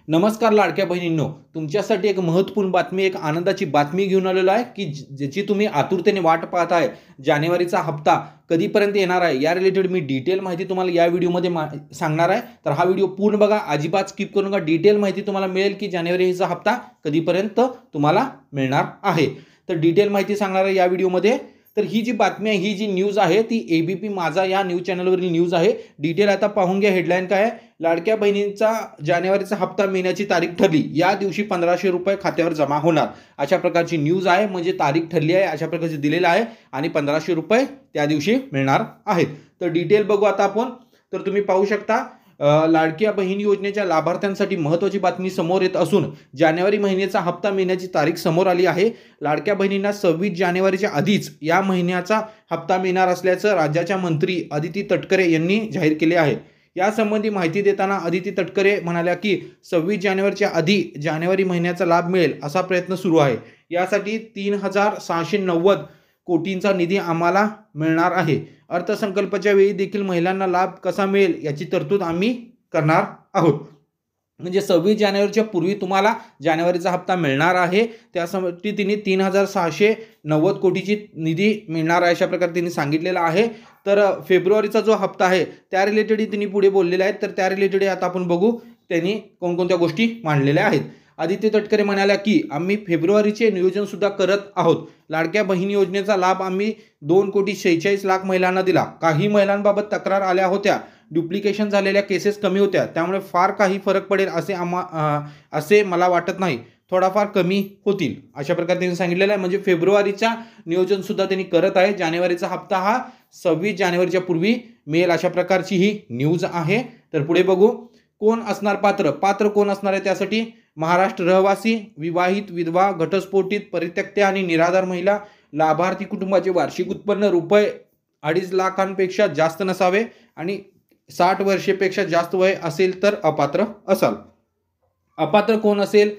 नमस्कार लाडक्या बहिणींनो, तुमच्यासाठी एक महत्त्वपूर्ण बातमी, एक आनंदाची बातमी घेऊन आलेलो आहे की ज्याची तुम्ही आतुरतेने वाट पाहत आहे। जानेवारीचा हप्ता कधीपर्यंत येणार आहे या रिलेटेड मी डिटेल माहिती तुम्हाला या व्हिडिओमध्ये सांगणार आहे। तर हा व्हिडिओ पूर्ण बघा, अजिबात स्किप करू नका। डिटेल माहिती तुम्हाला मिळेल की जानेवारीचा हप्ता कधीपर्यंत तुम्हाला मिळणार आहे। तर डिटेल माहिती सांगणार आहे या व्हिडिओमध्ये। तर ही जी बातमी आहे, ही जी न्यूज आहे ती एबीपी माझा या न्यूज चॅनलवरील न्यूज आहे। डिटेल आता पाहून घ्या। हेडलाईन काय आहे, लाडक्या बहिणींचा जानेवारीचा हप्ता मिळण्याची तारीख ठरली, या दिवशी 1500 रुपये खात्यावर जमा होणार, अशा प्रकारची न्यूज आहे। म्हणजे तारीख ठरली आहे अशा प्रकारचे दिलेलं आहे आणि 1500 रुपये त्या दिवशी मिळणार आहेत। तर डिटेल बघू आता आपण। तर तुम्ही पाहू शकता, लाडक्या बहीण योजनेच्या लाभार्थ्यांसाठी महत्त्वाची बातमी समोर येत असून जानेवारी महिन्याचा हप्ता मिळण्याची तारीख समोर आली आहे। लाडक्या बहिणींना 26 जानेवारीच्या आधीच या महिन्याचा हप्ता मिळणार असल्याचं राज्याच्या मंत्री अदिती तटकरे यांनी जाहीर केले आहे। यासंबंधी माहिती देताना अदिती तटकरे म्हणाल्या की 26 जानेवारीच्या आधी जानेवारी महिन्याचा लाभ मिळेल असा प्रयत्न सुरू आहे। यासाठी 3690 कोटींचा निधी आम्हाला मिळणार आहे। अर्थसंकल्पाच्या वेळी देखील महिलांना लाभ कसा मिळेल याची तरतूद आम्ही करणार आहोत। म्हणजे 26 जानेवारीच्या पूर्वी तुम्हाला जानेवारीचा हप्ता मिळणार आहे। त्यासाठी तिने 3690 कोटीची निधी मिळणार आहे अशा प्रकारे तिने सांगितलेलं आहे। तर फेब्रुवारीचा जो हप्ता आहे त्या रिलेटेड तिने पुढे बोललेले आहेत। तर त्या रिलेटेड आता आपण बघू त्यांनी कोणकोणत्या गोष्टी मांडलेल्या आहेत। आदित्य तटकरे म्हणाल्या की आम्ही फेब्रुवारीचे नियोजन सुद्धा करत आहोत। लाडक्या बहीण योजनेचा लाभ आम्ही 2,46,00,000 महिलांना दिला। काही महिलांबाबत तक्रार आल्या होत्या, डुप्लिकेशन झालेल्या केसेस कमी होत्या, त्यामुळे फार काही फरक पडेल असे मला वाटत नाही, थोडाफार कमी होतील अशा प्रकारे त्यांनी सांगितलेलं आहे। म्हणजे फेब्रुवारीचा नियोजन सुद्धा त्यांनी करत आहे। जानेवारीचा हप्ता हा 26 जानेवारीच्या पूर्वी मिळेल अशा प्रकारची ही न्यूज आहे। तर पुढे बघू, कोण असणार पात्र कोण असणार आहे त्यासाठी महाराष्ट्र रहिवासी, विवाहित, विधवा, घटस्फोटित, परित्यक्त्या आणि निराधार महिला, लाभार्थी कुटुंबाचे वार्षिक उत्पन्न ₹2.5 लाखांपेक्षा जास्त नसावे आणि 60 वर्षेपेक्षा जास्त वय असेल तर अपात्र असाल। अपात्र कोण असेल,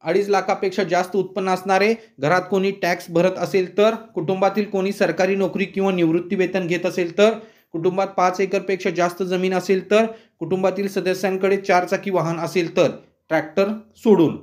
2.5 लाखापेक्षा जास्त उत्पन्न असणारे, घरात कोणी टॅक्स भरत असेल तर, कुटुंबातील कोणी सरकारी नोकरी किंवा निवृत्ती वेतन घेत असेल तर, कुटुंबात 5 एकरपेक्षा जास्त जमीन असेल तर, कुटुंबातील सदस्यांकडे 4 चाकी वाहन असेल तर, ट्रॅक्टर सोडून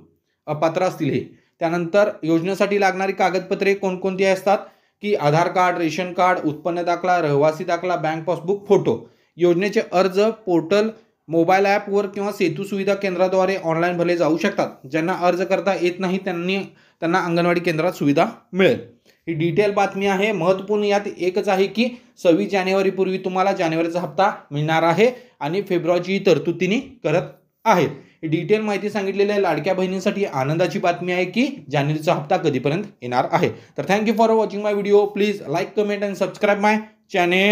अपात्र असतील हे। त्यानंतर योजनेसाठी लागणारी कागदपत्रे कोणकोणती असतात की आधार कार्ड, रेशन कार्ड, उत्पन्न दाखला, रहिवासी दाखला, बँक पासबुक, फोटो। योजनेचे अर्ज पोर्टल, मोबाईल ॲपवर किंवा सेतू सुविधा केंद्राद्वारे ऑनलाईन भरले जाऊ शकतात। ज्यांना अर्ज करता येत नाही त्यांना अंगणवाडी केंद्रात सुविधा मिळेल। ही डिटेल बातमी आहे। महत्त्वपूर्ण यात एकच आहे की 26 जानेवारीपूर्वी तुम्हाला जानेवारीचा हप्ता मिळणार आहे आणि फेब्रुवारीची तरतूद तिने करत आहेत। डिटेल माहिती सांगितलेली आहे। लाडक्या बहिणींसाठी आनंदाची बातमी आहे की जानेवारीचा हप्ता कधीपर्यंत येणार आहे। तर thank you for watching my video. Please like, comment and subscribe my channel.